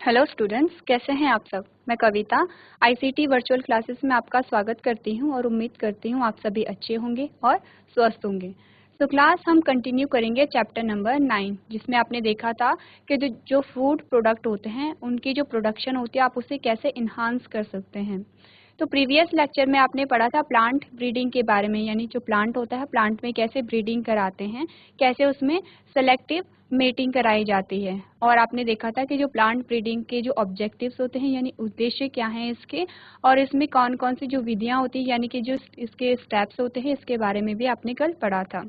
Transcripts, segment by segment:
Hello students, कैसे हैं आप सब। मैं कविता आईसीटी वर्चुअल क्लासेस में आपका स्वागत करती हूं और उम्मीद करती हूं आप सभी अच्छे होंगे और स्वस्थ होंगे। तो क्लास हम कंटिन्यू करेंगे चैप्टर नंबर 9, जिसमें आपने देखा था कि जो फूड प्रोडक्ट होते हैं उनकी जो प्रोडक्शन होती है आप उसे कैसे इन्हांस कर सकते हैं। तो प्रीवियस लेक्चर में आपने पढ़ा था प्लांट ब्रीडिंग के बारे में, यानी जो प्लांट होता है प्लांट में कैसे ब्रीडिंग कराते हैं, कैसे उसमें सेलेक्टिव मेटिंग कराई जाती है। और आपने देखा था कि जो प्लांट ब्रीडिंग के जो ऑब्जेक्टिव्स होते हैं यानी उद्देश्य क्या हैं इसके, और इसमें कौन कौन सी जो विधियां होती हैं यानी कि जो इसके स्टेप्स होते हैं इसके बारे में भी आपने कल पढ़ा था।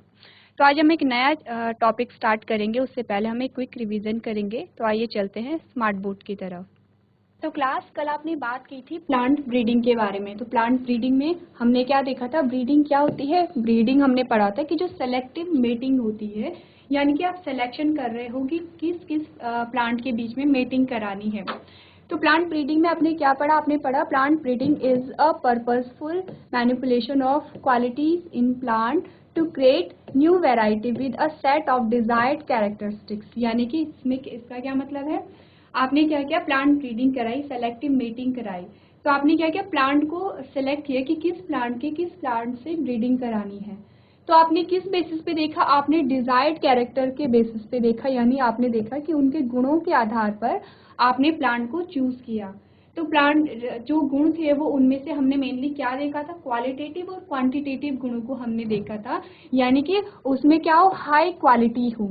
तो आज हम एक नया टॉपिक स्टार्ट करेंगे, उससे पहले हम एक क्विक रिवीजन करेंगे। तो आइए चलते हैं स्मार्ट बोर्ड की तरफ। तो क्लास कल आपने बात की थी प्लांट ब्रीडिंग के बारे में। तो प्लांट ब्रीडिंग में हमने क्या देखा था, ब्रीडिंग क्या होती है। ब्रीडिंग हमने पढ़ा था कि जो सेलेक्टिव मेटिंग होती है, यानी कि आप सिलेक्शन कर रहे हो कि किस किस प्लांट के बीच में मेटिंग करानी है। तो प्लांट ब्रीडिंग में आपने क्या पढ़ा, आपने पढ़ा plant breeding is a purposeful manipulation of qualities in plant to create new variety with a set of desired characteristics. यानी कि इसमें इसका क्या मतलब है, आपने क्या किया, प्लांट ब्रीडिंग कराई, सेलेक्टिव मेटिंग कराई। तो आपने क्या किया, प्लांट को सिलेक्ट किया कि किस प्लांट से ब्रीडिंग करानी है। तो आपने किस बेसिस पे देखा, आपने डिजायर्ड कैरेक्टर के बेसिस पे देखा, यानी आपने देखा कि उनके गुणों के आधार पर आपने प्लांट को चूज किया। तो प्लांट जो गुण थे वो उनमें से हमने मेनली क्या देखा था, क्वालिटेटिव और क्वांटिटेटिव गुणों को हमने देखा था। यानी कि उसमें क्या हो, हाई क्वालिटी हो।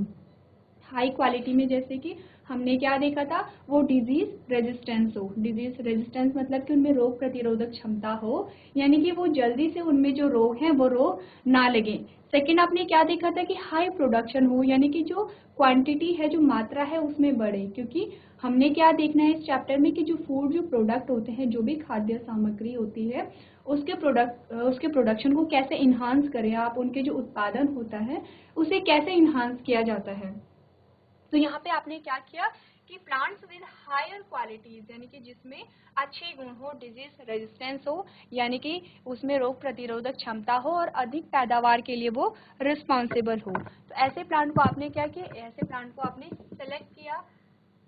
हाई क्वालिटी में जैसे कि हमने क्या देखा था, वो डिजीज रेजिस्टेंस हो। डिजीज रेजिस्टेंस मतलब कि उनमें रोग प्रतिरोधक क्षमता हो, यानी कि वो जल्दी से उनमें जो रोग हैं वो रोग ना लगे। सेकंड आपने क्या देखा था कि हाई प्रोडक्शन हो, यानी कि जो क्वांटिटी है, जो मात्रा है उसमें बढ़े। क्योंकि हमने क्या देखना है इस चैप्टर में कि जो फूड जो प्रोडक्ट होते हैं, जो भी खाद्य सामग्री होती है, उसके प्रोडक्शन को कैसे इन्हांस करें आप, उनके जो उत्पादन होता है उसे कैसे इन्हांस किया जाता है। तो यहाँ पे आपने क्या किया कि प्लांट्स विद हायर क्वालिटीज, यानी कि जिसमें अच्छे गुण हो, डिजीज रेजिस्टेंस हो, यानी कि उसमें रोग प्रतिरोधक क्षमता हो और अधिक पैदावार के लिए वो रिस्पॉन्सिबल हो। तो ऐसे प्लांट को आपने क्या किया, ऐसे प्लांट को आपने सेलेक्ट किया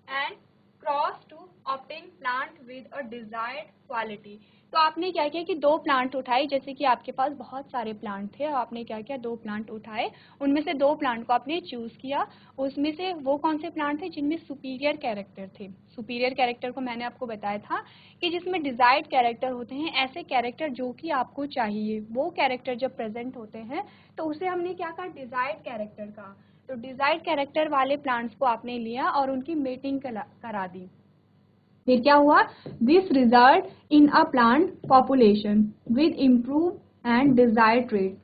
and cross to obtain plant with a desired quality. तो आपने क्या किया कि दो प्लांट उठाए, जैसे कि आपके पास बहुत सारे प्लांट थे, आपने क्या किया, दो प्लांट उठाए, उनमें से दो प्लांट को आपने चूज किया। उसमें से वो कौन से प्लांट थे जिनमें सुपीरियर कैरेक्टर थे। सुपीरियर कैरेक्टर को मैंने आपको बताया था कि जिसमें डिजायर्ड कैरेक्टर होते हैं, ऐसे कैरेक्टर जो कि आपको चाहिए, वो कैरेक्टर जब प्रेजेंट होते हैं तो उसे हमने क्या कहा, डिजायर्ड कैरेक्टर का। तो डिजायर्ड कैरेक्टर वाले प्लांट्स को आपने लिया और उनकी मेटिंग करा दी। फिर क्या हुआ, this result in a plant population with improve and desired trade.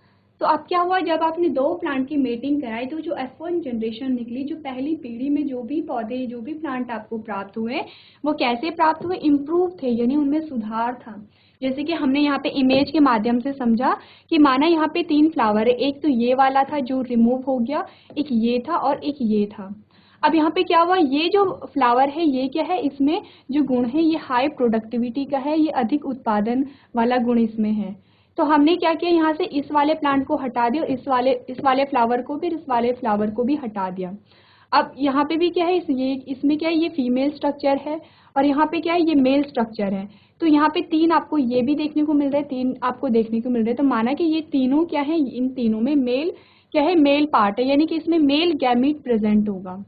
तो अब क्या हुआ, जब आपने दो प्लांट की मेटिंग कराई तो जो F1 जनरेशन निकली, जो पहली पीढ़ी में जो भी पौधे, जो भी प्लांट आपको प्राप्त हुए, वो कैसे प्राप्त हुए, इम्प्रूव थे, यानी उनमें सुधार था। जैसे कि हमने यहाँ पे इमेज के माध्यम से समझा कि माना यहाँ पे तीन फ्लावर है, एक तो ये वाला था जो रिमूव हो गया, एक ये था और एक ये था। अब यहाँ पे क्या हुआ, ये जो फ्लावर है ये क्या है, इसमें जो गुण है ये हाई प्रोडक्टिविटी का है, ये अधिक उत्पादन वाला गुण इसमें है। तो हमने क्या किया, यहाँ से इस वाले प्लांट को हटा दिया, इस वाले फ्लावर को, फिर इस वाले फ्लावर को भी हटा दिया। अब यहाँ पे भी क्या है, इसमें क्या है, ये फीमेल स्ट्रक्चर है और यहाँ पे क्या है, ये मेल स्ट्रक्चर है। तो यहाँ पे तीन आपको ये भी देखने को मिल रहा है, तीन आपको देखने को मिल रहे हैं। तो माना कि ये तीनों क्या है, इन तीनों में मेल क्या है, मेल पार्ट है, यानी कि इसमें मेल गैमीट प्रेजेंट होगा।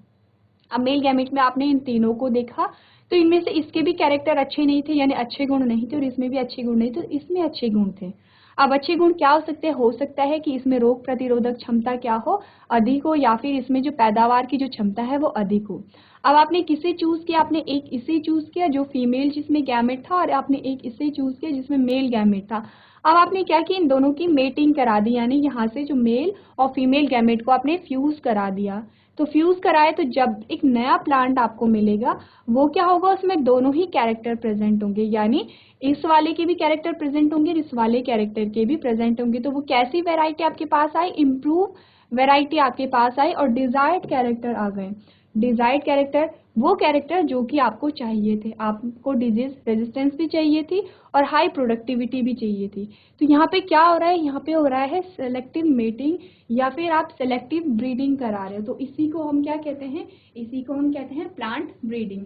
अब मेल गैमेट में आपने इन तीनों को देखा, तो इनमें से इसके भी कैरेक्टर अच्छे नहीं थे, यानी अच्छे गुण नहीं थे, और इसमें भी अच्छे गुण नहीं थे, तो इसमें अच्छे गुण थे। अब अच्छे गुण क्या हो सकते हैं, हो सकता है कि इसमें रोग प्रतिरोधक क्षमता क्या हो, अधिक हो, या फिर इसमें जो पैदावार की जो क्षमता है वो अधिक हो। अब आपने किसे चूज किया, आपने एक इसे चूज किया जो फीमेल जिसमें गैमेट था, और आपने एक इसे चूज किया जिसमें मेल गैमेट था। अब आपने क्या किया, इन दोनों की मेटिंग करा दी, यानी यहाँ से जो मेल और फीमेल गैमेट को आपने फ्यूज करा दिया। तो फ्यूज कराए तो जब एक नया प्लांट आपको मिलेगा, वो क्या होगा, उसमें दोनों ही कैरेक्टर प्रेजेंट होंगे, यानी इस वाले के भी कैरेक्टर प्रेजेंट होंगे, इस वाले कैरेक्टर के भी प्रेजेंट होंगे। तो वो कैसी वैरायटी आपके पास आई, इम्प्रूव वैरायटी आपके पास आई और डिजायर्ड कैरेक्टर आ गए। डिजायर्ड कैरेक्टर वो कैरेक्टर जो कि आपको चाहिए थे, आपको डिजीज रेजिस्टेंस भी चाहिए थी और हाई प्रोडक्टिविटी भी चाहिए थी। तो यहाँ पे क्या हो रहा है, यहाँ पे हो रहा है सेलेक्टिव मेटिंग, या फिर आप सेलेक्टिव ब्रीडिंग करा रहे हो। तो इसी को हम क्या कहते हैं, इसी को हम कहते हैं प्लांट ब्रीडिंग।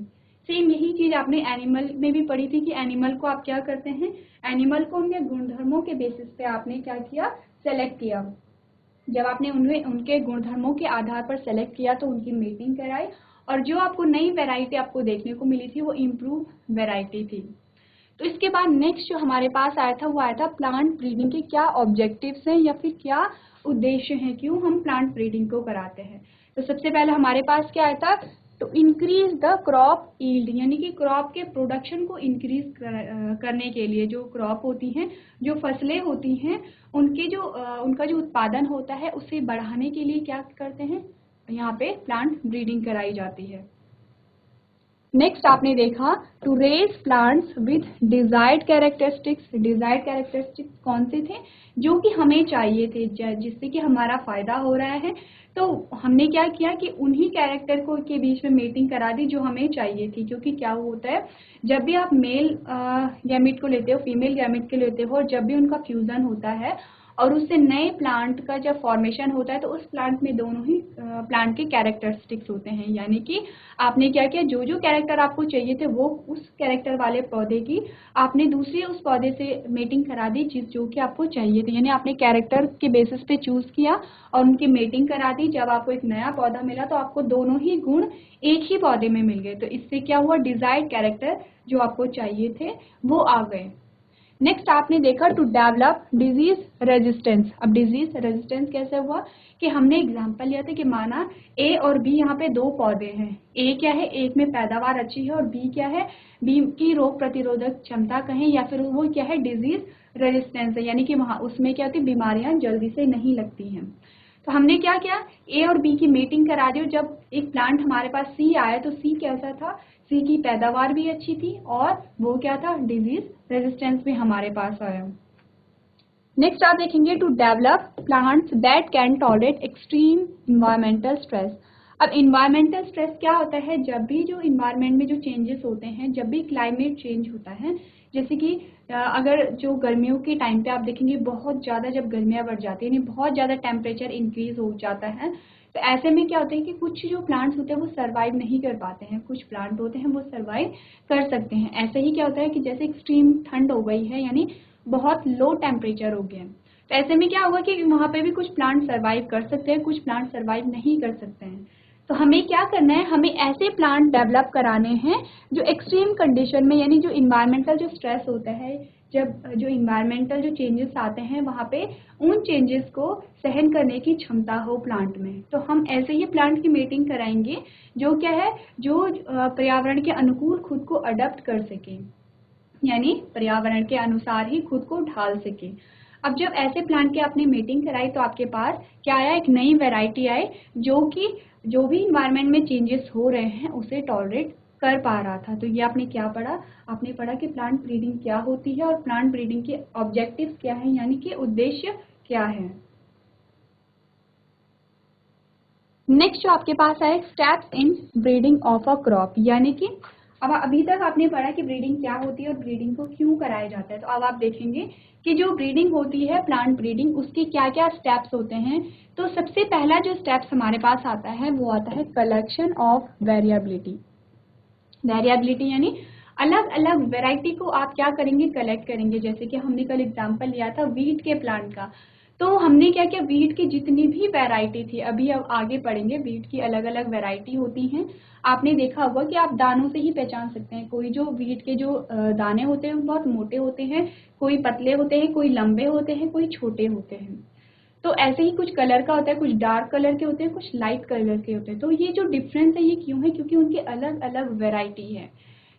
सेम यही चीज आपने एनिमल में भी पढ़ी थी कि एनिमल को आप क्या करते हैं, एनिमल को उनके गुणधर्मों के बेसिस पे आपने क्या किया, सेलेक्ट किया। जब आपने उन्हें उनके गुणधर्मों के आधार पर सेलेक्ट किया तो उनकी मीटिंग कराई, और जो आपको नई वैरायटी आपको देखने को मिली थी वो इम्प्रूव वैरायटी थी। तो इसके बाद नेक्स्ट जो हमारे पास आया था वो आया था प्लांट ब्रीडिंग के क्या ऑब्जेक्टिव्स हैं या फिर क्या उद्देश्य हैं, क्यों हम प्लांट ब्रीडिंग को कराते हैं। तो सबसे पहले हमारे पास क्या आया था, तो इंक्रीज द क्रॉप यील्ड, यानी कि क्रॉप के प्रोडक्शन को इंक्रीज करने के लिए जो क्रॉप होती हैं, जो फसलें होती हैं, उनके जो उनका जो उत्पादन होता है उसे बढ़ाने के लिए क्या करते हैं, यहाँ पे प्लांट ब्रीडिंग कराई जाती है। नेक्स्ट आपने देखा to raise plants with desired characteristics. Desired characteristics कौन से थे, जो कि हमें चाहिए थे, जिससे कि हमारा फायदा हो रहा है। तो हमने क्या किया कि उन्हीं कैरेक्टर को के बीच में मीटिंग करा दी जो हमें चाहिए थी, क्योंकि क्या होता है जब भी आप मेल गैमेट को लेते हो, फीमेल गैमेट के लेते हो, और जब भी उनका फ्यूजन होता है और उससे नए प्लांट का जब फॉर्मेशन होता है तो उस प्लांट में दोनों ही प्लांट के कैरेक्टरिस्टिक्स होते हैं। यानी कि आपने क्या किया, जो जो कैरेक्टर आपको चाहिए थे वो उस कैरेक्टर वाले पौधे की आपने दूसरे उस पौधे से मेटिंग करा दी, चीज जो कि आपको चाहिए थी। यानी आपने कैरेक्टर के बेसिस पे चूज किया और उनकी मेटिंग करा दी। जब आपको एक नया पौधा मिला तो आपको दोनों ही गुण एक ही पौधे में मिल गए। तो इससे क्या हुआ, डिजायर्ड कैरेक्टर जो आपको चाहिए थे वो आ गए। नेक्स्ट आपने देखा टू डेवलप डिजीज रेजिस्टेंस। अब डिजीज रेजिस्टेंस कैसे हुआ कि हमने एग्जांपल लिया था कि माना ए और बी यहाँ पे दो पौधे हैं। ए क्या है, एक में पैदावार अच्छी है, और बी क्या है, बी की रोग प्रतिरोधक क्षमता कहें या फिर वो क्या है, डिजीज रेजिस्टेंस है, यानी कि वहाँ उसमें क्या होती है, बीमारियां जल्दी से नहीं लगती हैं। तो हमने क्या किया, ए और बी की मीटिंग करा दी। जब एक प्लांट हमारे पास सी आया तो सी कैसा था, सी की पैदावार भी अच्छी थी और वो क्या था, डिजीज रेजिस्टेंस भी हमारे पास आया। नेक्स्ट आप देखेंगे to develop plants that can tolerate extreme environmental stress. अब इन्वायरमेंटल स्ट्रेस क्या होता है, जब भी जो इन्वायरमेंट में जो चेंजेस होते हैं, जब भी क्लाइमेट चेंज होता है, जैसे कि अगर जो गर्मियों के टाइम पे आप देखेंगे बहुत ज़्यादा जब गर्मियाँ बढ़ जाती है, यानी बहुत ज़्यादा टेम्परेचर इंक्रीज हो जाता है, तो ऐसे में क्या होता है कि कुछ जो प्लांट्स होते हैं वो सर्वाइव नहीं कर पाते हैं, कुछ प्लांट होते हैं वो सर्वाइव कर सकते हैं। ऐसे ही क्या होता है कि जैसे एक्सट्रीम ठंड हो गई है, यानी बहुत लो टेम्परेचर हो गया, तो ऐसे में क्या होगा कि वहाँ पे भी कुछ प्लांट सर्वाइव कर सकते हैं, कुछ प्लांट सर्वाइव नहीं कर सकते हैं। तो हमें क्या करना है, हमें ऐसे प्लांट डेवलप कराने हैं जो एक्सट्रीम कंडीशन में, यानी जो इन्वायरमेंटल जो स्ट्रेस होता है, जब जो इन्वायरमेंटल जो चेंजेस आते हैं वहाँ पे उन चेंजेस को सहन करने की क्षमता हो प्लांट में। तो हम ऐसे ही प्लांट की मीटिंग कराएंगे जो क्या है, जो पर्यावरण के अनुकूल खुद को अडॉप्ट कर सके, यानी पर्यावरण के अनुसार ही खुद को ढाल सके। अब जब ऐसे प्लांट की आपने मीटिंग कराई तो आपके पास क्या आया, एक नई वैरायटी आई जो कि जो भी इन्वायरमेंट में चेंजेस हो रहे हैं उसे टॉलरेट कर पा रहा था। तो ये आपने क्या पढ़ा, आपने पढ़ा कि प्लांट ब्रीडिंग क्या होती है और प्लांट ब्रीडिंग के ऑब्जेक्टिव्स क्या है, यानी कि उद्देश्य क्या है। नेक्स्ट जो आपके पास है steps in breeding of a crop, यानी कि अब अभी तक आपने पढ़ा कि ब्रीडिंग क्या होती है और ब्रीडिंग को क्यों कराया जाता है। तो अब आप देखेंगे कि जो ब्रीडिंग होती है प्लांट ब्रीडिंग, उसके क्या क्या स्टेप्स होते हैं। तो सबसे पहला जो स्टेप्स हमारे पास आता है वो आता है कलेक्शन ऑफ वेरिएबिलिटी। वेरिएबिलिटी यानी अलग अलग वैरायटी को आप क्या करेंगे, कलेक्ट करेंगे। जैसे कि हमने कल एग्जांपल लिया था वीट के प्लांट का, तो हमने क्या किया, वीट की जितनी भी वैरायटी थी, अभी अब आगे पढ़ेंगे, वीट की अलग अलग वैरायटी होती हैं। आपने देखा होगा कि आप दानों से ही पहचान सकते हैं, कोई जो वीट के जो दाने होते हैं वो बहुत मोटे होते हैं, कोई पतले होते हैं, कोई लंबे होते हैं, कोई छोटे होते हैं। तो ऐसे ही कुछ कलर का होता है, कुछ डार्क कलर के होते हैं, कुछ लाइट कलर के होते हैं। तो ये जो डिफरेंस है ये क्यों है, क्योंकि उनके अलग अलग वैरायटी है।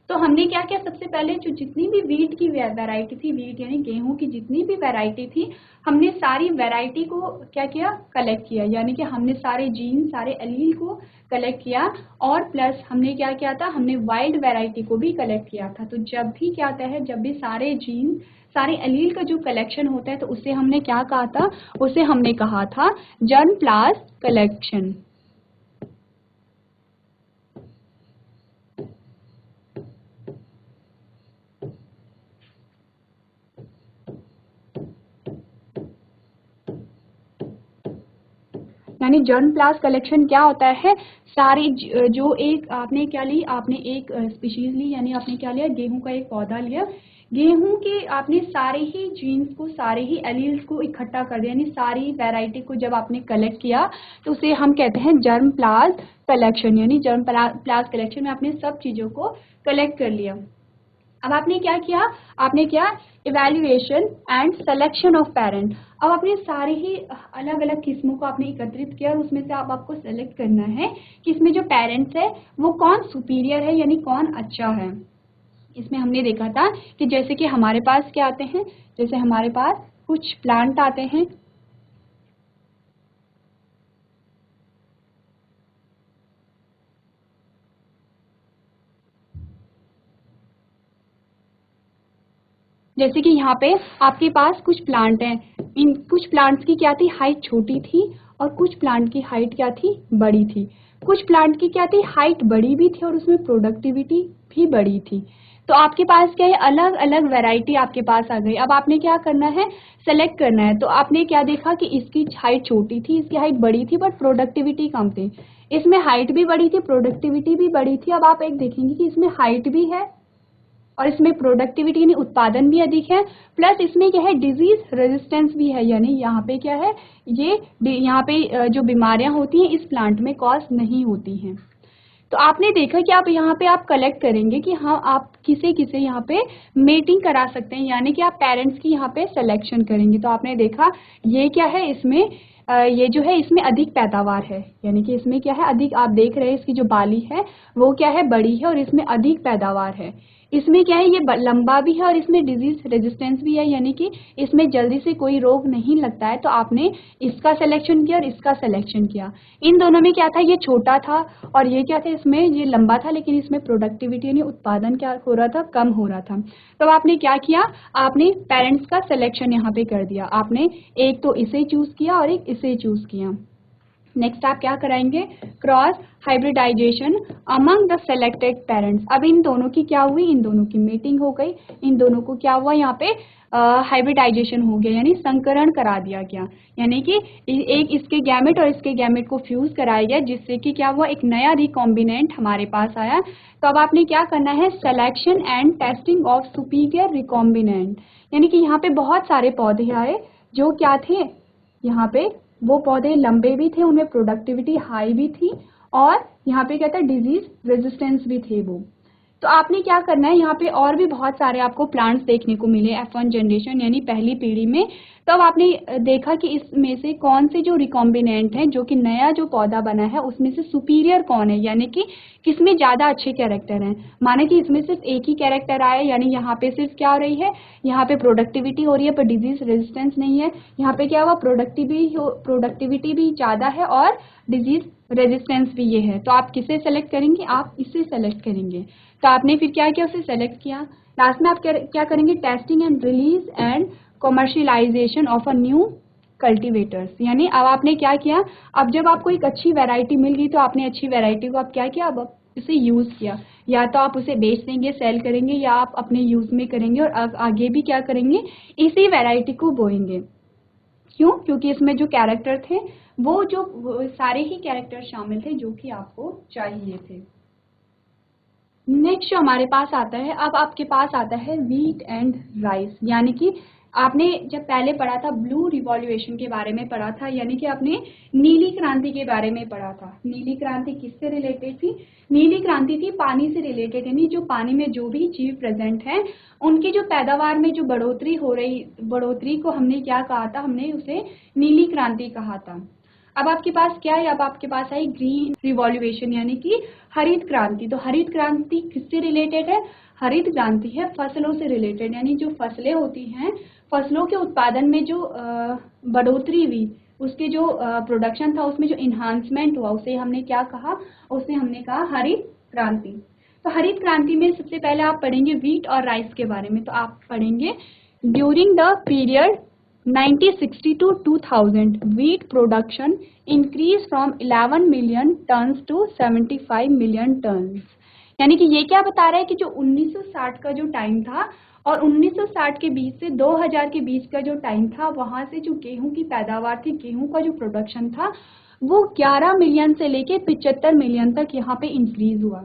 तो हमने क्या किया, सबसे पहले जो जितनी भी वीट की वैरायटी थी, वीट यानी गेहूं की जितनी भी वैरायटी थी, हमने सारी वैरायटी को क्या किया, कलेक्ट किया। यानी कि हमने सारे जीन, सारे एलील को कलेक्ट किया, और प्लस हमने क्या किया था, हमने वाइल्ड वैरायटी को भी कलेक्ट किया था। तो जब भी क्या होता है, जब भी सारे जीन, सारे एलील का जो कलेक्शन होता है तो उसे हमने क्या कहा था, उसे हमने कहा था जर्म प्लास कलेक्शन। यानी जर्म प्लास्ट कलेक्शन क्या होता है, सारी जो एक आपने क्या ली, आपने एक स्पीशीज ली, यानी आपने क्या लिया, गेहूं का एक पौधा लिया, गेहूं के आपने सारे ही जीन्स को, सारे ही एलील्स को इकट्ठा कर दिया, यानी सारी वैरायटी को जब आपने कलेक्ट किया तो उसे हम कहते हैं जर्म प्लास्ट कलेक्शन। यानी जर्म प्लास्ट कलेक्शन में आपने सब चीज़ों को कलेक्ट कर लिया। अब आपने क्या किया, आपने क्या, evaluation and selection of parent. अब आपने सारे ही अलग अलग किस्मों को आपने एकत्रित किया और उसमें से अब आपको सेलेक्ट करना है कि इसमें जो पेरेंट्स है वो कौन सुपीरियर है, यानी कौन अच्छा है। इसमें हमने देखा था कि जैसे कि हमारे पास क्या आते हैं, जैसे हमारे पास कुछ प्लांट आते हैं, जैसे कि यहाँ पे आपके पास कुछ प्लांट हैं, इन कुछ प्लांट्स की क्या थी, हाइट छोटी थी और कुछ प्लांट की हाइट क्या थी, बड़ी थी। कुछ प्लांट की क्या थी, हाइट बड़ी भी थी और उसमें प्रोडक्टिविटी भी बड़ी थी। तो आपके पास क्या है, अलग अलग वैरायटी आपके पास आ गई। अब आपने क्या करना है, सेलेक्ट करना है। तो आपने क्या देखा कि इसकी हाइट छोटी थी, इसकी हाइट बड़ी थी, बट प्रोडक्टिविटी कम थी। इसमें हाइट भी बड़ी थी, प्रोडक्टिविटी भी बड़ी थी। अब आप एक देखेंगे कि इसमें हाइट भी है और इसमें प्रोडक्टिविटी यानी उत्पादन भी अधिक है, प्लस इसमें क्या है, डिजीज रेजिस्टेंस भी है, यानी यहाँ पे क्या है, ये यहाँ पे जो बीमारियां होती हैं इस प्लांट में कॉज नहीं होती हैं। तो आपने देखा कि आप यहाँ पे आप कलेक्ट करेंगे कि हाँ आप किसे किसे यहाँ पे मेटिंग करा सकते हैं, यानी कि आप पेरेंट्स की यहाँ पे सिलेक्शन करेंगे। तो आपने देखा ये क्या है, इसमें ये जो है इसमें अधिक पैदावार है, यानी कि इसमें क्या है, अधिक, आप देख रहे हैं इसकी जो बाली है वो क्या है, बड़ी है और इसमें अधिक पैदावार है। इसमें क्या है, ये लंबा भी है और इसमें डिजीज रेजिस्टेंस भी है, यानी कि इसमें जल्दी से कोई रोग नहीं लगता है। तो आपने इसका सिलेक्शन किया और इसका सिलेक्शन किया। इन दोनों में क्या था, ये छोटा था और ये क्या था, इसमें ये लंबा था, लेकिन इसमें प्रोडक्टिविटी यानी उत्पादन क्या हो रहा था, कम हो रहा था। तो आपने क्या किया, आपने पेरेंट्स का सिलेक्शन यहाँ पे कर दिया। आपने एक तो इसे चूज किया और एक इसे चूज किया। नेक्स्ट आप क्या कराएंगे, cross hybridization among the selected parents. अब इन दोनों की क्या हुई, इन दोनों की मीटिंग हो गई, इन दोनों को क्या हुआ, यहाँ पे हाइब्रिडाइजेशन हो गया, यानी संकरण करा दिया गया, यानी कि एक इसके गैमेट और इसके गैमेट को फ्यूज कराया गया, जिससे कि क्या हुआ, एक नया रिकॉम्बिनेंट हमारे पास आया। तो अब आपने क्या करना है, selection and testing of superior recombinant, यानी कि यहाँ पे बहुत सारे पौधे आए जो क्या थे, यहाँ पे वो पौधे लंबे भी थे, उनमें प्रोडक्टिविटी हाई भी थी और यहाँ पे क्या था, डिजीज रेजिस्टेंस भी थे वो। तो आपने क्या करना है, यहाँ पे और भी बहुत सारे आपको प्लांट्स देखने को मिले F1 जनरेशन यानी पहली पीढ़ी में। तो अब आपने देखा कि इसमें से कौन से जो रिकॉम्बिनेंट हैं, जो कि नया जो पौधा बना है उसमें से सुपीरियर कौन है, यानी कि किसमें ज़्यादा अच्छे कैरेक्टर हैं। माने कि इसमें सिर्फ एक ही कैरेक्टर आया, यानी यहाँ पे सिर्फ क्या हो रही है, यहाँ पे प्रोडक्टिविटी हो रही है पर डिजीज रेजिस्टेंस नहीं है। यहाँ पे क्या हुआ, प्रोडक्टिविटी भी ज़्यादा है और डिजीज रेजिस्टेंस भी ये है। तो आप किसे सेलेक्ट करेंगे, आप इसे सेलेक्ट करेंगे। तो आपने फिर क्या किया, उसे सेलेक्ट किया। लास्ट में आप क्या करेंगे, testing and release and commercialisation of a new cultivators, यानी अब आपने क्या किया, अब जब आपको एक अच्छी वैरायटी मिल गई तो आपने अच्छी वैरायटी को आप क्या किया, अब उसे यूज़ किया। या तो आप उसे बेच देंगे, सेल करेंगे, या आप अपने यूज़ में करेंगे और आगे भी क्या करेंगे, इसी वैरायटी को बोएंगे। क्यों, क्योंकि इसमें जो कैरेक्टर थे वो सारे ही कैरेक्टर शामिल थे जो कि आपको चाहिए थे। नेक्स्ट जो हमारे पास आता है, अब आपके पास आता है वीट एंड राइस, यानी कि आपने जब पहले पढ़ा था ब्लू रिवॉल्यूशन के बारे में पढ़ा था, यानी कि आपने नीली क्रांति के बारे में पढ़ा था। नीली क्रांति किससे रिलेटेड थी, नीली क्रांति थी पानी से रिलेटेड, यानी जो पानी में जो भी जीव प्रेजेंट हैं उनकी जो पैदावार में जो बढ़ोतरी को हमने क्या कहा था, हमने उसे नीली क्रांति कहा था। अब आपके पास क्या है, अब आपके पास आई ग्रीन रिवॉल्यूशन यानी कि हरित क्रांति। तो हरित क्रांति किससे रिलेटेड है, हरित क्रांति है फसलों से रिलेटेड, यानी जो फसलें होती हैं, फसलों के उत्पादन में जो बढ़ोतरी हुई, उसके जो प्रोडक्शन था उसमें जो इन्हांसमेंट हुआ, उसे हमने क्या कहा, उसे हमने कहा हरित क्रांति। तो हरित क्रांति में सबसे पहले आप पढ़ेंगे वीट और राइस के बारे में। तो आप पढ़ेंगे during the period 1960 to 2000 wheat production increased from 11 million tons to 75 million tons। यानी कि ये क्या बता रहा है कि जो 1960 का जो टाइम था और 1960 के बीच से 2000 के बीच का जो टाइम था, वहां से जो गेहूं की पैदावार थी, गेहूं का जो प्रोडक्शन था, वो 11 मिलियन से लेके 75 मिलियन तक यहाँ पे इंक्रीज हुआ।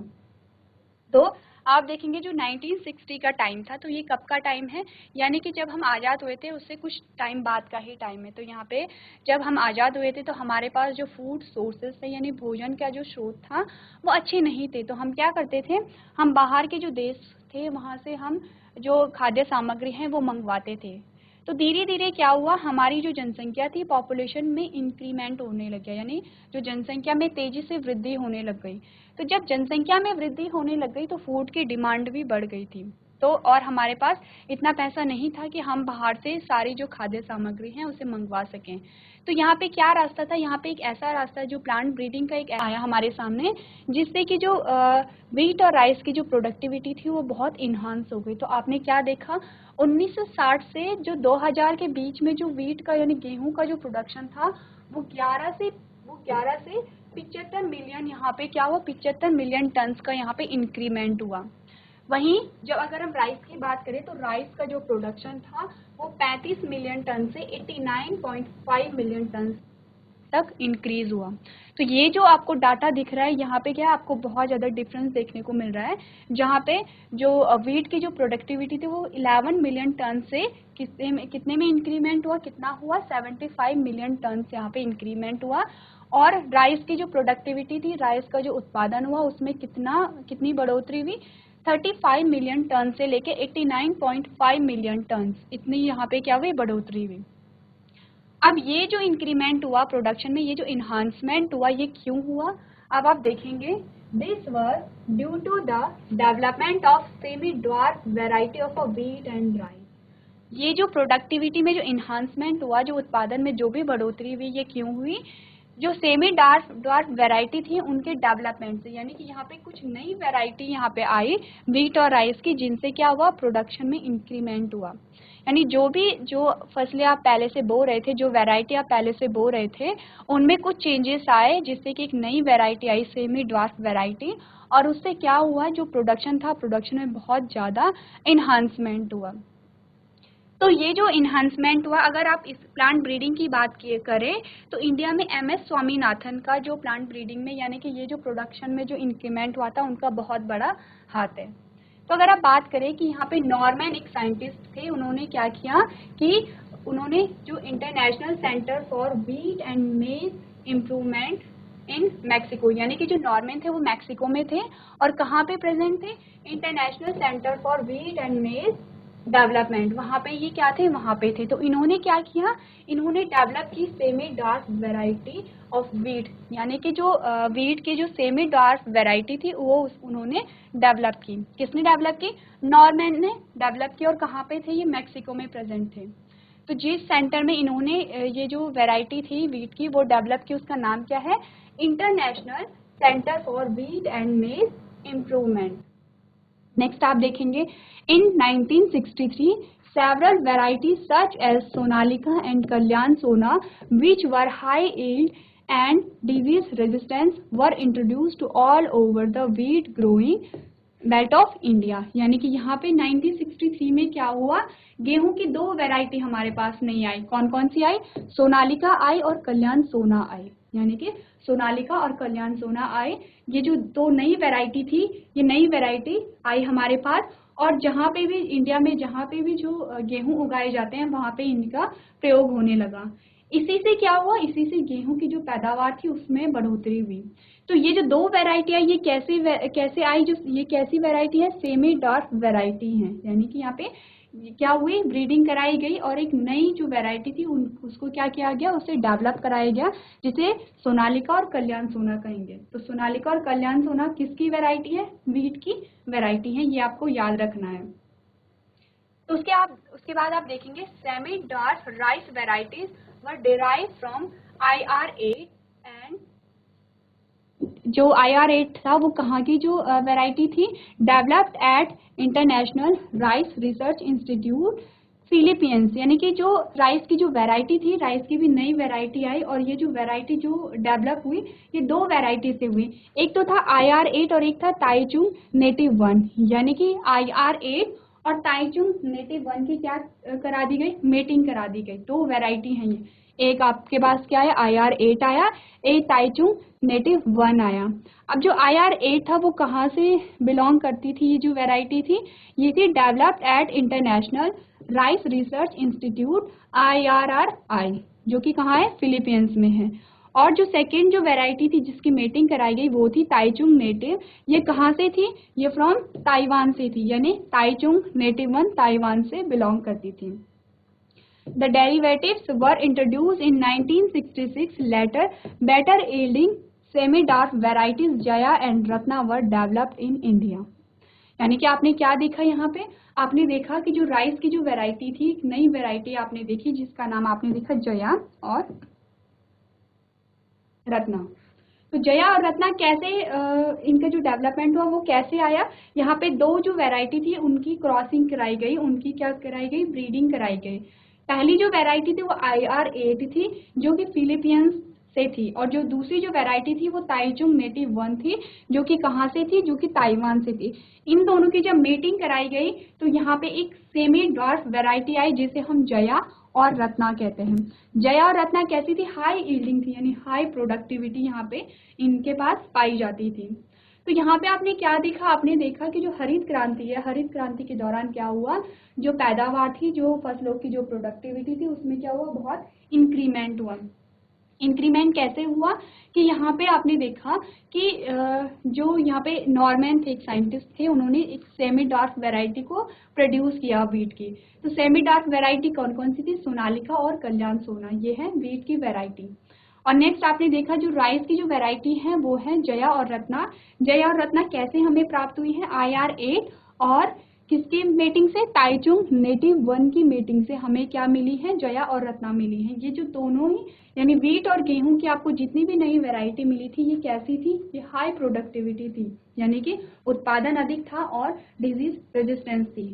तो आप देखेंगे जो 1960 का टाइम था, तो ये कब का टाइम है, यानी कि जब हम आज़ाद हुए थे उससे कुछ टाइम बाद का ही टाइम है। तो यहाँ पे जब हम आज़ाद हुए थे तो हमारे पास जो फूड सोर्सेज थे, यानी भोजन का जो स्रोत था वो अच्छे नहीं थे। तो हम क्या करते थे, हम बाहर के जो देश थे वहाँ से हम जो खाद्य सामग्री हैं वो मंगवाते थे। तो धीरे धीरे क्या हुआ, हमारी जो जनसंख्या थी, पॉपुलेशन में इंक्रीमेंट होने लग गया, यानी जो जनसंख्या में तेजी से वृद्धि होने लग गई। तो जब जनसंख्या में वृद्धि होने लग गई तो फूड की डिमांड भी बढ़ गई थी। तो और हमारे पास इतना पैसा नहीं था कि हम बाहर से सारी जो खाद्य सामग्री हैं उसे मंगवा सकें। तो यहाँ पे क्या रास्ता था, यहाँ पे एक ऐसा रास्ता जो प्लांट ब्रीडिंग का एक आया हमारे सामने, जिससे कि जो व्हीट और राइस की जो प्रोडक्टिविटी थी वो बहुत इन्हांस हो गई। तो आपने क्या देखा, 1960 से जो 2000 के बीच में जो व्हीट का यानी गेहूं का जो प्रोडक्शन था वो 11 से 75 मिलियन, यहाँ पे क्या हुआ, 75 मिलियन टन्स का यहाँ पे इंक्रीमेंट हुआ। वहीं जब अगर हम राइस की बात करें तो राइस का जो प्रोडक्शन था वो 35 मिलियन टन से 89.5 मिलियन टन तक इंक्रीज हुआ। तो ये जो आपको डाटा दिख रहा है यहाँ पे क्या है, आपको बहुत ज़्यादा डिफरेंस देखने को मिल रहा है, जहाँ पे जो व्हीट की जो प्रोडक्टिविटी थी वो 11 मिलियन टन से कितने में इंक्रीमेंट हुआ, कितना हुआ, 75 मिलियन टन से यहाँ पे इंक्रीमेंट हुआ। और राइस की जो प्रोडक्टिविटी थी, राइस का जो उत्पादन हुआ उसमें कितनी बढ़ोतरी हुई, 35 मिलियन टन से लेके 89.5 मिलियन टन, इतनी यहाँ पे क्या हुई, बढ़ोतरी हुई। अब ये जो इंक्रीमेंट हुआ प्रोडक्शन में, ये जो इन्हांसमेंट हुआ, ये क्यों हुआ, अब आप देखेंगे, this was due to the development of semi dwarf variety of a wheat and rice. ये जो प्रोडक्टिविटी में जो इन्हांसमेंट हुआ, जो उत्पादन में जो भी बढ़ोतरी हुई, ये क्यों हुई, जो सेमी ड्वार्फ वैरायटी थी उनके डेवलपमेंट से, यानी कि यहाँ पे कुछ नई वैरायटी यहाँ पे आई व्हीट और राइस की, जिनसे क्या हुआ, प्रोडक्शन में इंक्रीमेंट हुआ। यानी जो फसलें आप पहले से बो रहे थे, जो वैरायटी आप पहले से बो रहे थे, उनमें कुछ चेंजेस आए, जिससे कि एक नई वैरायटी आई, सेमी ड्वार्फ वैरायटी, और उससे क्या हुआ, जो प्रोडक्शन था, प्रोडक्शन में बहुत ज़्यादा इन्हांसमेंट हुआ। तो ये जो इन्हांसमेंट हुआ, अगर आप इस प्लांट ब्रीडिंग की बात करें तो इंडिया में MS स्वामीनाथन का जो प्लांट ब्रीडिंग में, यानी कि ये जो प्रोडक्शन में जो इंक्रीमेंट हुआ था, उनका बहुत बड़ा हाथ है। तो अगर आप बात करें कि यहाँ पे नॉर्मन एक साइंटिस्ट थे, उन्होंने क्या किया कि उन्होंने जो international centre for wheat and मेज इम्प्रूवमेंट इन मैक्सिको, यानी कि जो नॉर्मन थे वो मैक्सिको में थे, और कहाँ पे प्रेजेंट थे, international centre for wheat and मेज डेवलपमेंट, वहाँ पे ये क्या थे, वहाँ पे थे। तो इन्होंने क्या किया, इन्होंने डेवलप की semi dark variety of wheat, यानी कि जो वीट की जो सेमी डार्क वैरायटी थी वो उन्होंने डेवलप की। किसने डेवलप की, नॉर्मन ने डेवलप की, और कहाँ पे थे, ये मैक्सिको में प्रेजेंट थे। तो जिस सेंटर में इन्होंने ये जो वैरायटी थी वीट की वो डेवलप की, उसका नाम क्या है, international centre for wheat and मेज इम्प्रूवमेंट। नेक्स्ट आप देखेंगे, इन 1963 several varieties such as Sonalika and Kalyan Sona, which were high yield and disease resistance, were introduced to all over the wheat growing belt of India. यानी कि यहाँ पे 1963 में क्या हुआ, गेहूं की दो वैरायटी हमारे पास नहीं आई। कौन कौन सी आई, सोनालिका आई और कल्याण सोना आई, यानी कि सोनालिका और कल्याण सोना आए। ये जो दो नई वैरायटी थी, ये नई वैरायटी आई हमारे पास, और जहाँ पे भी इंडिया में जहाँ पे भी जो गेहूं उगाए जाते हैं वहाँ पे इनका प्रयोग होने लगा। इसी से क्या हुआ, इसी से गेहूं की जो पैदावार थी उसमें बढ़ोतरी हुई। तो ये जो दो वैरायटी आई, ये कैसे आई, जो ये कैसी वैरायटी है, सेमी डार्क वैरायटी है, यानी कि यहाँ पे क्या हुई, ब्रीडिंग कराई गई और एक नई जो वैरायटी थी उसको क्या किया गया, उसे डेवलप कराया गया, जिसे सोनालिका और कल्याण सोना कहेंगे। तो सोनालिका और कल्याण सोना किसकी वैरायटी है, वीट की वैरायटी है, ये आपको याद रखना है। तो उसके बाद आप देखेंगे, semi dark rice varieties were derive from IR8, and जो IR8 था वो कहाँ की जो वैरायटी थी, developed eight international rice research institute Philippines. यानी कि जो राइस की जो वैरायटी थी, राइस की भी नई वैरायटी आई, और ये जो वैरायटी जो डेवलप हुई, ये दो वैरायटी से हुई। एक तो था IR8 और एक था ताइचुंग नेटिव 1। यानी कि IR8 और ताइचुंग नेटिव 1 की क्या करा दी गई, मेटिंग करा दी गई। दो वैरायटी हैं ये, एक आपके पास क्या है IR8 आया, एक ताइचुंग नेटिव 1 आया। अब जो IR8 था वो कहाँ से बिलोंग करती थी, ये जो वैरायटी थी ये थी developed eight international rice research institute IRRI, जो कि कहाँ है, फिलीपींस में है। और जो सेकेंड जो वैरायटी थी जिसकी मेटिंग कराई गई वो थी ताइचुंग नेटिव, ये कहाँ से थी, ये फ्रॉम ताइवान से थी, यानी ताइचुंग नेटिव 1 ताइवान से बिलोंग करती थी। The derivatives were introduced in 1966. Later, better yielding semi-dark varieties Jaya and Ratna were developed in India. यानी कि आपने क्या देखा यहाँ पे, आपने देखा कि जो राइस की जो वैरायटी थी, एक नई वैरायटी आपने देखी जिसका नाम आपने देखा जया और रत्ना। तो जया और रत्ना कैसे इनका जो डेवलपमेंट हुआ वो कैसे आया, यहाँ पे दो जो वैरायटी थी उनकी क्रॉसिंग कराई गई, उनकी क्या कराई गई, ब्रीडिंग कराई गई। पहली जो वैरायटी थी वो IR8 थी जो कि फिलीपींस से थी, और जो दूसरी जो वैरायटी थी वो ताइचुंग नेटिव 1 थी जो कि कहाँ से थी, जो कि ताइवान से थी। इन दोनों की जब मीटिंग कराई गई तो यहाँ पे एक सेमी ड्वार्फ वैरायटी आई जिसे हम जया और रत्ना कहते हैं। जया और रत्ना कैसी थी, हाई यील्डिंग थी, यानी हाई प्रोडक्टिविटी यहाँ पे इनके पास पाई जाती थी। तो यहाँ पे आपने क्या देखा, आपने देखा कि जो हरित क्रांति है, हरित क्रांति के दौरान क्या हुआ, जो पैदावार थी, जो फसलों की जो प्रोडक्टिविटी थी उसमें क्या हुआ, बहुत इंक्रीमेंट हुआ। इंक्रीमेंट कैसे हुआ कि यहाँ पे आपने देखा कि जो यहाँ पे नॉर्मैन थे, एक साइंटिस्ट थे, उन्होंने एक सेमी डार्क वैरायटी को प्रोड्यूस किया वीट की। तो सेमी डार्क वैरायटी कौन कौन सी थी, सोनालिका और कल्याण सोना, ये है वीट की वैरायटी। और नेक्स्ट आपने देखा जो राइस की जो वैरायटी है वो है जया और रत्ना। जया और रत्ना कैसे हमें प्राप्त हुई है, IR8 और किसकी मीटिंग से, ताइचुंग नेटिव 1 की मीटिंग से हमें क्या मिली है, जया और रत्ना मिली है। ये जो दोनों ही यानी वीट और गेहूं की आपको जितनी भी नई वैरायटी मिली थी ये कैसी थी, ये हाई प्रोडक्टिविटी थी, यानी कि उत्पादन अधिक था और डिजीज रेजिस्टेंस थी।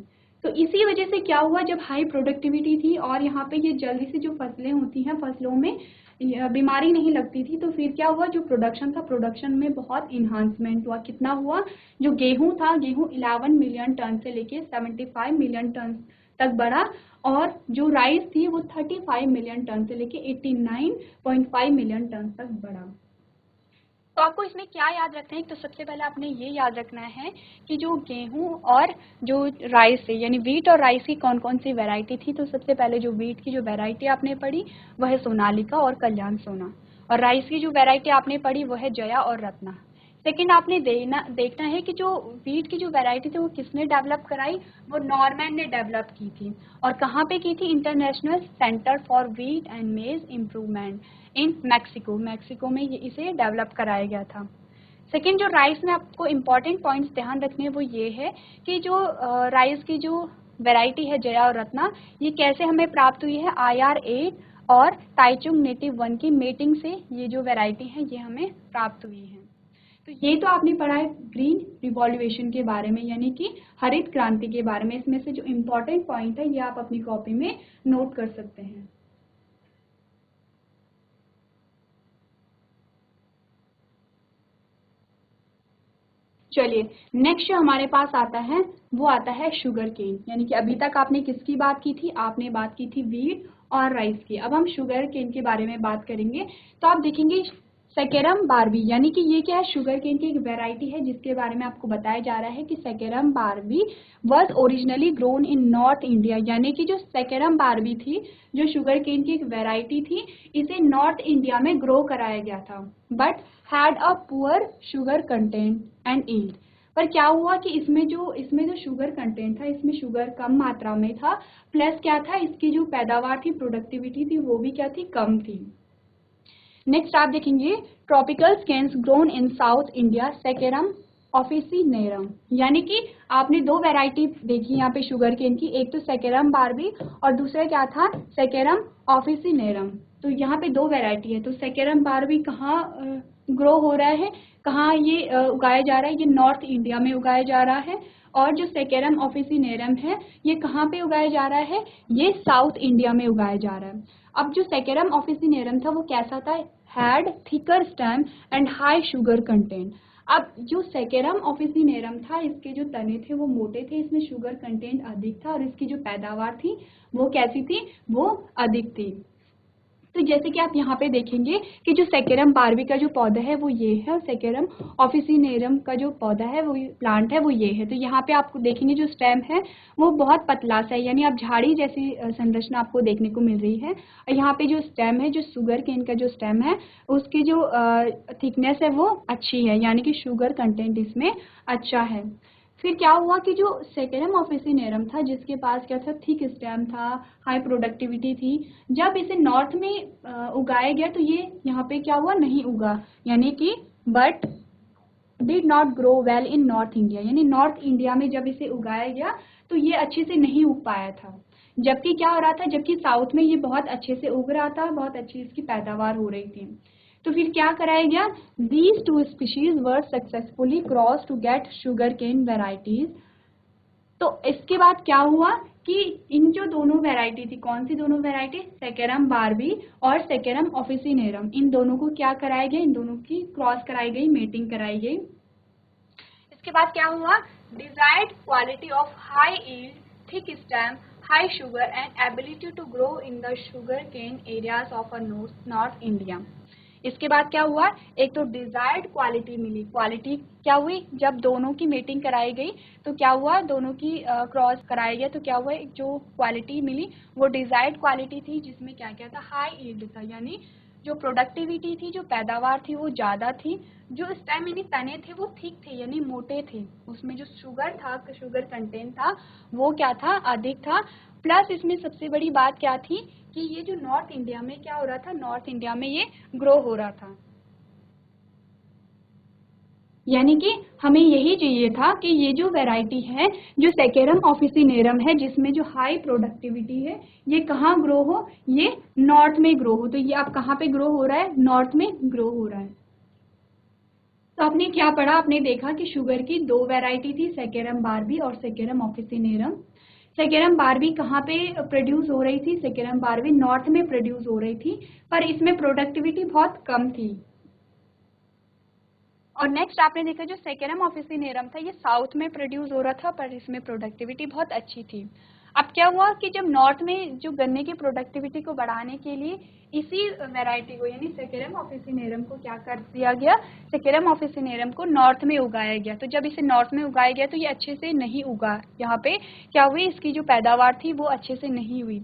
तो इसी वजह से क्या हुआ, जब हाई प्रोडक्टिविटी थी और यहाँ पे ये जल्दी से जो फसलें होती हैं, फसलों में बीमारी नहीं लगती थी, तो फिर क्या हुआ, जो प्रोडक्शन था, प्रोडक्शन में बहुत इन्हांसमेंट हुआ। कितना हुआ, जो गेहूं था, गेहूं 11 मिलियन टन से लेके 75 मिलियन टन तक बढ़ा, और जो राइस थी वो 35 मिलियन टन से लेके 89.5 मिलियन टन तक बढ़ा। तो आपको इसमें क्या याद रखना है, तो सबसे पहले आपने ये याद रखना है कि जो गेहूं और जो राइस है, यानी वीट और राइस की कौन कौन सी वैरायटी थी। तो सबसे पहले जो वीट की जो वैरायटी आपने पढ़ी वह है सोनालिका और कल्याण सोना, और राइस की जो वैरायटी आपने पढ़ी वो है जया और रत्ना। सेकेंड आपने देखना है कि जो वीट की जो वैरायटी थी वो किसने डेवलप कराई, वो नॉर्मैन ने डेवलप की थी, और कहाँ पे की थी, international centre for wheat and मेज इम्प्रूवमेंट इन मैक्सिको, मैक्सिको में ये इसे डेवलप कराया गया था। सेकेंड जो राइस में आपको इम्पॉर्टेंट पॉइंट्स ध्यान रखने हैं वो ये है कि जो राइस की जो वैरायटी है जया और रत्ना, ये कैसे हमें प्राप्त हुई है, IR8 और ताइचुंग नेटिव 1 की मीटिंग से ये जो वैरायटी है ये हमें प्राप्त हुई है। तो ये तो आपने पढ़ा है ग्रीन रिवॉल्यूशन के बारे में, यानी कि हरित क्रांति के बारे में। इसमें से जो इम्पोर्टेंट पॉइंट है ये आप अपनी कॉपी में नोट कर सकते हैं। चलिए नेक्स्ट जो हमारे पास आता है वो आता है शुगर केन, यानी कि अभी तक आपने किसकी बात की थी, आपने बात की थी वीट और राइस की। अब हम शुगर केन के बारे में बात करेंगे। तो आप देखेंगे सेकेरम बारबी, यानी कि ये क्या है, शुगर केन की एक वैरायटी है जिसके बारे में आपको बताया जा रहा है कि saccharum Barbie was originally grown in north India, यानी कि जो सेकेरम बारबी थी, जो शुगर केन की एक वैरायटी थी, इसे नॉर्थ इंडिया में ग्रो कराया गया था, but had a poor sugar content and yield. पर क्या हुआ कि इसमें जो शुगर कंटेंट था, इसमें शुगर कम मात्रा में था, प्लस क्या था, इसकी जो पैदावार थी, प्रोडक्टिविटी थी, वो भी क्या थी, कम थी। नेक्स्ट आप देखेंगे tropical canes grown in South India, saccharum officinarum, यानी कि आपने दो वैरायटी देखी यहाँ पे शुगर केन की, एक तो सेकेरम बारबी और दूसरा क्या था, सेकेरम ऑफिसिनेरम। तो यहाँ पे दो वैरायटी है। तो सेकेरम बारबी कहाँ ग्रो हो रहा है, कहाँ ये उगाया जा रहा है, ये नॉर्थ इंडिया में उगाया जा रहा है, और जो सेकेरम ऑफिसिनेरम है ये कहाँ पे उगाया जा रहा है, ये साउथ इंडिया में उगाया जा रहा है। अब जो सेकेरम ऑफिसिनेरम था वो कैसा था, had thicker stem and high sugar content. अब जो सेकेरम ऑफिसिनेरम था, इसके जो तने थे वो मोटे थे, इसमें शुगर कंटेंट अधिक था, और इसकी जो पैदावार थी वो कैसी थी, वो अधिक थी। तो जैसे कि आप यहाँ पे देखेंगे कि जो सेकेरम बारबी का जो पौधा है वो ये है और सेकेरम ऑफिसिनेरम का जो पौधा है वो प्लांट है वो ये है। तो यहाँ पे आपको देखेंगे जो स्टेम है वो बहुत पतला सा है, यानी आप झाड़ी जैसी संरचना आपको देखने को मिल रही है। और यहाँ पे जो स्टेम है, जो शुगर केन का जो स्टेम है उसकी जो थिकनेस है वो अच्छी है, यानी कि शुगर कंटेंट इसमें अच्छा है। फिर क्या हुआ कि जो सेकेरम ऑफिसिनेरम था जिसके पास क्या था, थिक स्टेम था, हाई प्रोडक्टिविटी थी, जब इसे नॉर्थ में उगाया गया तो ये यहाँ पे क्या हुआ, नहीं उगा, यानी कि but did not grow well in north India, यानी नॉर्थ इंडिया में जब इसे उगाया गया तो ये अच्छे से नहीं उग पाया था। जबकि क्या हो रहा था, जबकि साउथ में ये बहुत अच्छे से उग रहा था, बहुत अच्छी इसकी पैदावार हो रही थी। तो फिर क्या कराया गया, these two species were successfully cross to get sugar cane varieties. तो इसके बाद क्या हुआ कि इन जो दोनों वैरायटी थी, कौन सी दोनों वैरायटी, सेकेरम बारबी और सेकेरम ऑफिसिनेरम, इन दोनों को क्या कराया गया, इन दोनों की क्रॉस कराई गई, मेटिंग कराई गई। इसके बाद क्या हुआ, desired quality of high yield, thick stem, high sugar and ability to grow in the sugar cane areas of a North India. इसके बाद क्या हुआ, एक तो डिजायर्ड क्वालिटी मिली, क्वालिटी क्या हुई, जब दोनों की मीटिंग कराई गई तो क्या हुआ, दोनों की क्रॉस कराया गया तो क्या हुआ, एक जो क्वालिटी मिली वो डिजायर्ड क्वालिटी थी, जिसमें क्या क्या था, हाई यील्ड था, यानी जो प्रोडक्टिविटी थी, जो पैदावार थी वो ज़्यादा थी, जो स्टेम यानी तने थे वो थिक थे यानी मोटे थे, उसमें जो शुगर था, शुगर कंटेंट था वो क्या था, अधिक था। प्लस इसमें सबसे बड़ी बात क्या थी कि ये जो नॉर्थ इंडिया में क्या हो रहा था, नॉर्थ इंडिया में ये ग्रो हो रहा था, यानी कि हमें यही चाहिए था कि ये जो वैरायटी है जो सेकेरम ऑफिसिनेरम है जिसमें जो हाई प्रोडक्टिविटी है, ये कहाँ ग्रो हो, ये नॉर्थ में ग्रो हो। तो ये आप कहाँ पे ग्रो हो रहा है, नॉर्थ में ग्रो हो रहा है। तो आपने क्या पढ़ा, आपने देखा कि शुगर की दो वैरायटी थी, सेकेरम बारबी और सेकेरम ऑफिसिनेरम। सेकेरम बारबी कहाँ पे प्रोड्यूस हो रही थी, सेकेरम बारबी नॉर्थ में प्रोड्यूस हो रही थी, पर इसमें प्रोडक्टिविटी बहुत कम थी। और नेक्स्ट आपने देखा जो सेकेरम ऑफिसिनेरम था ये साउथ में प्रोड्यूस हो रहा था, पर इसमें प्रोडक्टिविटी बहुत अच्छी थी। अब क्या हुआ कि जब नॉर्थ में जो गन्ने की प्रोडक्टिविटी को बढ़ाने के लिए इसी वैरायटी को यानी सेकेरम ऑफिसिनेरम को क्या कर दिया गया, सेकेरम ऑफिसिनेरम को नॉर्थ में उगाया गया। तो जब इसे नॉर्थ में उगाया गया तो ये अच्छे से नहीं उगा, यहाँ पे क्या हुई, इसकी जो पैदावार थी वो अच्छे से नहीं हुई।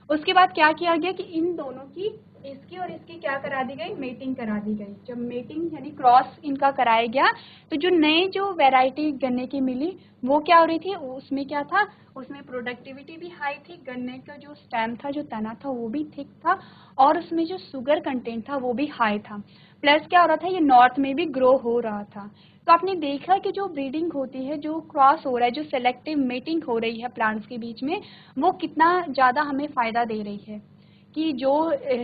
उसके बाद क्या किया गया कि इन दोनों की, इसकी और इसकी क्या करा दी गई, मेटिंग करा दी गई। जब मेटिंग यानी क्रॉस इनका कराया गया तो जो नए जो वैरायटी गन्ने की मिली वो क्या हो रही थी, उसमें क्या था, उसमें प्रोडक्टिविटी भी हाई थी, गन्ने का जो स्टेम था, जो तना था वो भी थिक था, और उसमें जो शुगर कंटेंट था वो भी हाई था। प्लस क्या हो रहा था, ये नॉर्थ में भी ग्रो हो रहा था। तो आपने देखा कि जो ब्रीडिंग होती है, जो क्रॉस हो रहा है, जो सेलेक्टिव मेटिंग हो रही है प्लांट्स के बीच में, वो कितना ज़्यादा हमें फ़ायदा दे रही है कि जो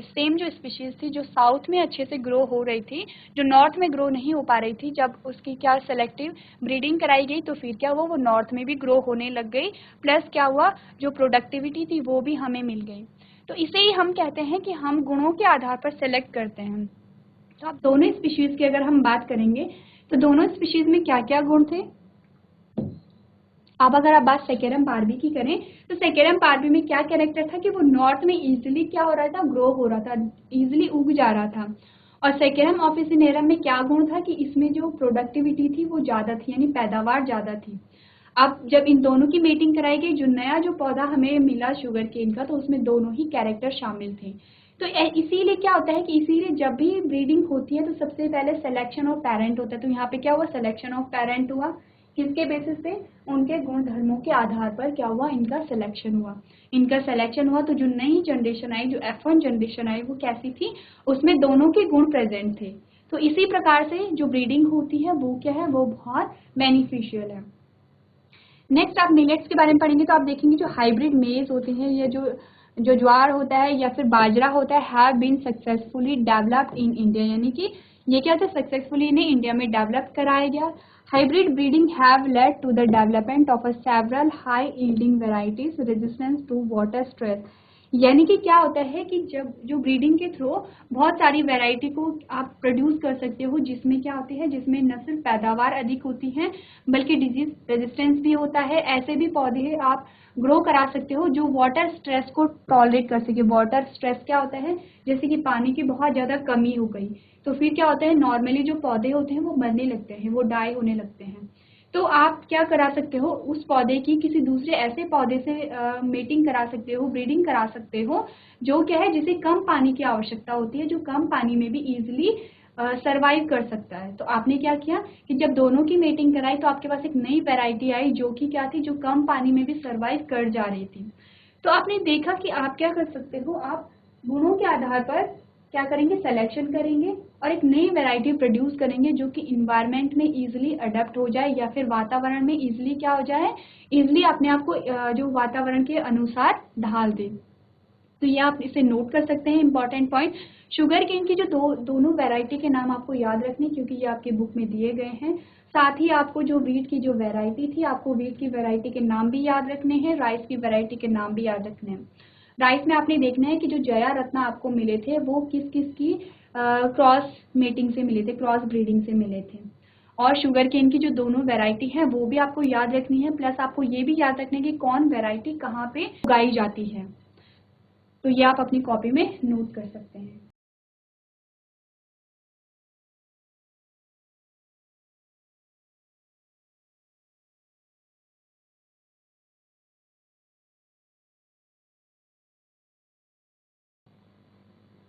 सेम जो स्पीशीज़ थी जो साउथ में अच्छे से ग्रो हो रही थी, जो नॉर्थ में ग्रो नहीं हो पा रही थी, जब उसकी क्या सेलेक्टिव ब्रीडिंग कराई गई तो फिर क्या हुआ, वो नॉर्थ में भी ग्रो होने लग गई। प्लस क्या हुआ, जो प्रोडक्टिविटी थी वो भी हमें मिल गई। तो इसे ही हम कहते हैं कि हम गुणों के आधार पर सेलेक्ट करते हैं। तो अब दोनों स्पीशीज़ की अगर हम बात करेंगे तो दोनों स्पीशीज़ में क्या क्या गुण थे। अब अगर आप बात सेकेरम बारबी की करें तो सेकेरम बारबी में क्या कैरेक्टर था कि वो नॉर्थ में इजीली क्या हो रहा था, ग्रो हो रहा था, इजीली उग जा रहा था। और सेकेरम ऑफिसिनेरम में क्या गुण था कि इसमें जो प्रोडक्टिविटी थी वो ज़्यादा थी, यानी पैदावार ज़्यादा थी। अब जब इन दोनों की मीटिंग कराई गई, जो नया जो पौधा हमें मिला शुगर केन का, तो उसमें दोनों ही कैरेक्टर शामिल थे। तो इसीलिए क्या होता है कि इसीलिए जब भी ब्रीडिंग होती है तो सबसे पहले सिलेक्शन ऑफ पेरेंट होता है। तो यहाँ पे क्या हुआ, सिलेक्शन ऑफ पेरेंट हुआ, किसके बेसिस पे, उनके गुण धर्मों के आधार पर क्या हुआ, इनका सिलेक्शन हुआ। इनका सिलेक्शन हुआ तो जो नई जनरेशन आई, जो F1 जनरेशन आई, वो कैसी थी, उसमें दोनों के गुण प्रेजेंट थे। तो इसी प्रकार से जो ब्रीडिंग होती है वो क्या है, वो बहुत बेनिफिशियल है। नेक्स्ट आप मिलेट्स के बारे में पढ़ेंगे तो आप देखेंगे जो हाइब्रिड मेज होते हैं या जो ज्वार होता है या फिर बाजरा होता है, have been successfully developed in India, यानी कि ये क्या होता है, सक्सेसफुली इन्हें इंडिया में डेवलप कराया गया। Hybrid breeding have led to the development of a several high yielding varieties resistance to water stress, यानी कि क्या होता है कि जब जो ब्रीडिंग के थ्रू बहुत सारी वैरायटी को आप प्रोड्यूस कर सकते हो, जिसमें क्या होती है, जिसमें न सिर्फ पैदावार अधिक होती है बल्कि डिजीज रेजिस्टेंस भी होता है। ऐसे भी पौधे आप ग्रो करा सकते हो जो वाटर स्ट्रेस को टॉलरेट कर सके। वाटर स्ट्रेस क्या होता है, जैसे कि पानी की बहुत ज़्यादा कमी हो गई तो फिर क्या होता है, नॉर्मली जो पौधे होते हैं वो मरने लगते हैं, वो डाई होने लगते हैं। तो आप क्या करा सकते हो, उस पौधे की किसी दूसरे ऐसे पौधे से मेटिंग करा सकते हो, ब्रीडिंग करा सकते हो, जो क्या है, जिसे कम पानी की आवश्यकता होती है, जो कम पानी में भी इजीली सरवाइव कर सकता है। तो आपने क्या किया कि जब दोनों की मेटिंग कराई तो आपके पास एक नई वैरायटी आई जो कि क्या थी, जो कम पानी में भी सरवाइव कर जा रही थी। तो आपने देखा कि आप क्या कर सकते हो, आप गुणों के आधार पर क्या करेंगे, सिलेक्शन करेंगे और एक नई वैरायटी प्रोड्यूस करेंगे जो कि इन्वायरमेंट में इजीली अडेप्ट हो जाए या फिर वातावरण में इजीली क्या हो जाए, इजीली अपने आप को जो वातावरण के अनुसार ढाल दे। तो ये आप इसे नोट कर सकते हैं, इंपॉर्टेंट पॉइंट। शुगर केन की जो दोनों वैरायटी के नाम आपको याद रखने, क्योंकि ये आपके बुक में दिए गए हैं। साथ ही आपको जो वीट की जो वैरायटी थी, आपको वीट की वैरायटी के नाम भी याद रखने हैं, राइस की वैरायटी के नाम भी याद रखने हैं। राइस में आपने देखना है कि जो जया रत्ना आपको मिले थे वो किस किस की क्रॉस मेटिंग से मिले थे, क्रॉस ब्रीडिंग से मिले थे। और शुगर केन की जो दोनों वैरायटी है वो भी आपको याद रखनी है, प्लस आपको ये भी याद रखना है कि कौन वैरायटी कहाँ पे उगाई जाती है। तो ये आप अपनी कॉपी में नोट कर सकते हैं।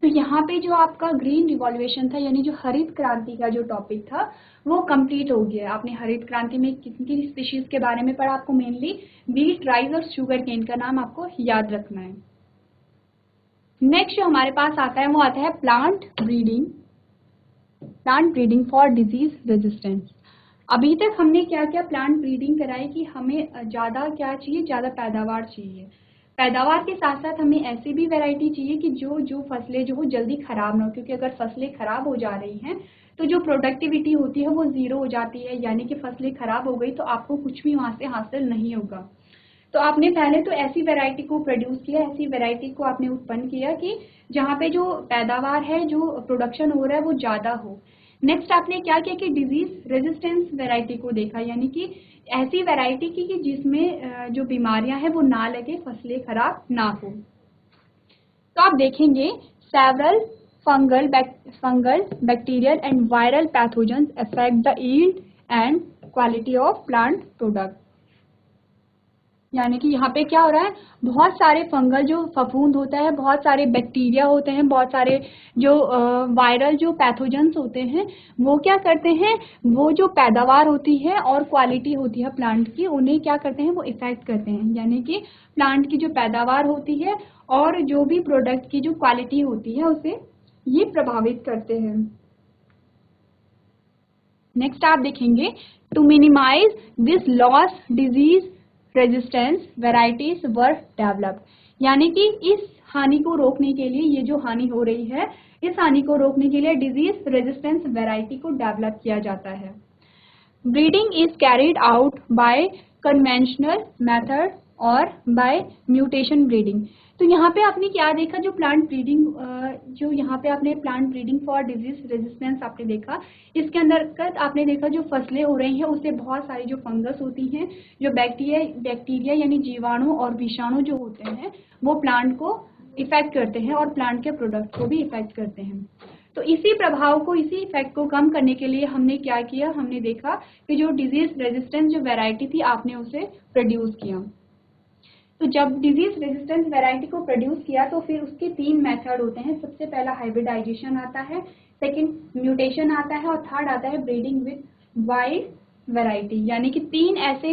तो यहाँ पे जो आपका ग्रीन रिवॉल्यूशन था, यानी जो हरित क्रांति का जो टॉपिक था वो कंप्लीट हो गया। आपने हरित क्रांति में कितनी स्पीशीज के बारे में पढ़ा, आपको मेनली व्हीट, राइस और शुगर केन का नाम आपको याद रखना है। नेक्स्ट जो हमारे पास आता है वो आता है plant breeding for disease resistance. अभी तक हमने क्या क्या प्लांट ब्रीडिंग कराई कि हमें ज़्यादा क्या चाहिए, ज़्यादा पैदावार चाहिए। पैदावार के साथ साथ हमें ऐसी भी वैरायटी चाहिए कि जो जो फसलें जो हो जल्दी खराब ना हो, क्योंकि अगर फसलें खराब हो जा रही हैं तो जो प्रोडक्टिविटी होती है वो ज़ीरो हो जाती है, यानी कि फसलें खराब हो गई तो आपको कुछ भी वहाँ से हासिल नहीं होगा। तो आपने पहले तो ऐसी वैरायटी को प्रोड्यूस किया, ऐसी वैरायटी को आपने उत्पन्न किया कि जहाँ पे जो पैदावार है, जो प्रोडक्शन हो रहा है वो ज़्यादा हो। नेक्स्ट आपने क्या किया कि डिजीज रेजिस्टेंस वैरायटी को देखा, यानी कि ऐसी वैरायटी की कि जिसमें जो बीमारियां हैं वो ना लगे, फसलें खराब ना हो। तो आप देखेंगे several fungal bacterial and viral pathogens affect the yield and quality of plant product. यानी कि यहाँ पे क्या हो रहा है, बहुत सारे फंगल जो फफूंद होता है, बहुत सारे बैक्टीरिया होते हैं, बहुत सारे जो वायरल जो पैथोजेंस होते हैं, वो क्या करते हैं, वो जो पैदावार होती है और क्वालिटी होती है प्लांट की, उन्हें क्या करते हैं, वो इफेक्ट करते हैं। यानी कि प्लांट की जो पैदावार होती है और जो भी प्रोडक्ट की जो क्वालिटी होती है उसे ये प्रभावित करते हैं। नेक्स्ट आप देखेंगे to minimize this loss disease resistance varieties were developed. यानी कि इस हानि को रोकने के लिए, ये जो हानि हो रही है इस हानि को रोकने के लिए डिजीज रेजिस्टेंस वेराइटी को डेवलप किया जाता है। Breeding is carried out by conventional method और बाय म्यूटेशन ब्रीडिंग। तो यहाँ पे आपने क्या देखा, जो प्लांट ब्रीडिंग, जो यहाँ पे आपने plant breeding for disease resistance आपने देखा, इसके अंतर्गत आपने देखा जो फसलें हो रही हैं उससे बहुत सारी जो फंगस होती हैं, जो बैक्टीरिया यानी जीवाणु और विषाणु जो होते हैं वो प्लांट को इफेक्ट करते हैं और प्लांट के प्रोडक्ट को भी इफेक्ट करते हैं। तो इसी प्रभाव को, इसी इफेक्ट को कम करने के लिए हमने क्या किया, हमने देखा कि जो डिजीज रेजिस्टेंस जो वैरायटी थी आपने उसे प्रोड्यूस किया। तो जब डिजीज रेजिस्टेंस वैरायटी को प्रोड्यूस किया तो फिर उसके 3 मेथड होते हैं। सबसे पहला हाइब्रिडाइजेशन आता है, सेकंड म्यूटेशन आता है और थर्ड आता है ब्रीडिंग विद वाइल्ड वैरायटी। यानी कि 3 ऐसे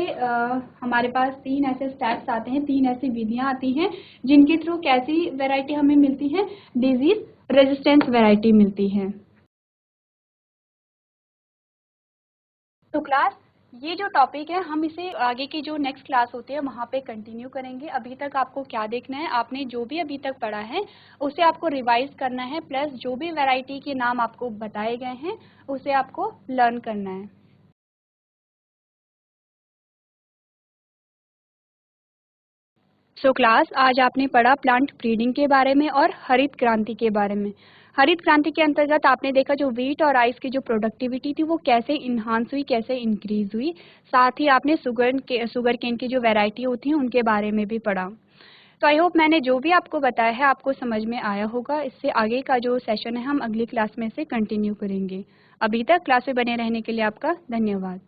हमारे पास 3 ऐसे स्टेप्स आते हैं, 3 ऐसी विधियां आती हैं जिनके थ्रू कैसी वैरायटी हमें मिलती है, डिजीज रेजिस्टेंस वैरायटी मिलती है। तो क्लास, ये जो टॉपिक है हम इसे आगे की जो नेक्स्ट क्लास होती है वहाँ पे कंटिन्यू करेंगे। अभी तक आपको क्या देखना है, आपने जो भी अभी तक पढ़ा है उसे आपको रिवाइज करना है, प्लस जो भी वैरायटी के नाम आपको बताए गए हैं उसे आपको लर्न करना है। सो क्लास, आज आपने पढ़ा प्लांट ब्रीडिंग के बारे में और हरित क्रांति के बारे में। हरित क्रांति के अंतर्गत आपने देखा जो वीट और राइस की जो प्रोडक्टिविटी थी वो कैसे इन्हांस हुई, कैसे इंक्रीज हुई। साथ ही आपने शुगर केन की जो वैरायटी होती है उनके बारे में भी पढ़ा। तो आई होप मैंने जो भी आपको बताया है आपको समझ में आया होगा। इससे आगे का जो सेशन है हम अगली क्लास में से कंटिन्यू करेंगे। अभी तक क्लास में बने रहने के लिए आपका धन्यवाद।